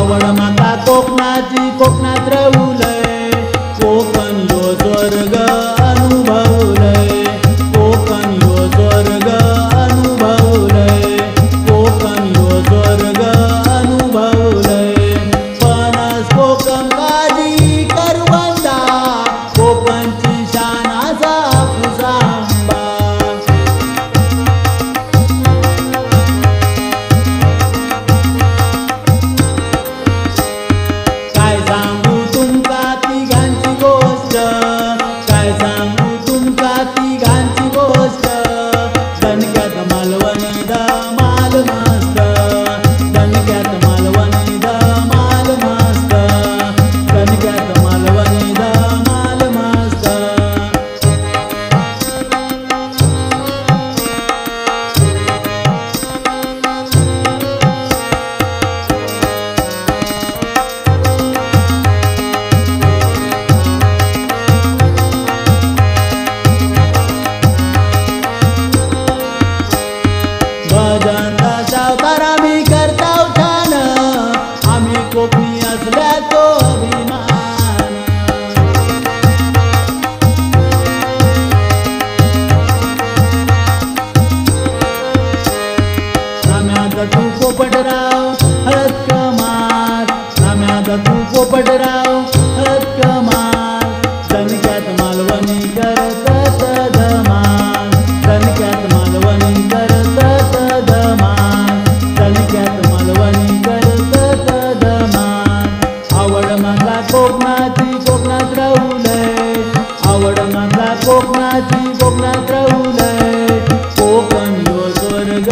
आवड म्हाका कोकणाची कोकणात रावलय कोकण ह्यो स्वर्ग अनुभवलय कोकण ह्यो स्वर्ग अनुभवलय कोकण ह्यो स्वर्ग अनुभवलय फणस कोकण काजी करवंदा कोकणची शान आसा हापूस आंबा काय सांगू तुमका तिघांची गोष्ट काय सांगू तुमका तिघांची गोष्ट दणक्यात मालवणी धमाल मस्त दणक्यात मालवणी धमाल मस्त दणक्यात मालवणी धमाल मस्त भजनचा सावकार आम्ही करताव छान आम्ही कोकणी असल्याचो अभिमान नाम्याचा तू पोपटराव हळद कमाल नाम्याचा तू पोपटराव हळद कमाल दणक्यात मालवणी करतत धमाल दणक्यात मालवणी करतत धमाल दणक्यात मालवणी करतत धमाल आवड म्हाका कोकणाची कोकणात रावलय आवड म्हाका कोकणाची कोकणात रावलय कोकण ह्यो स्वर्ग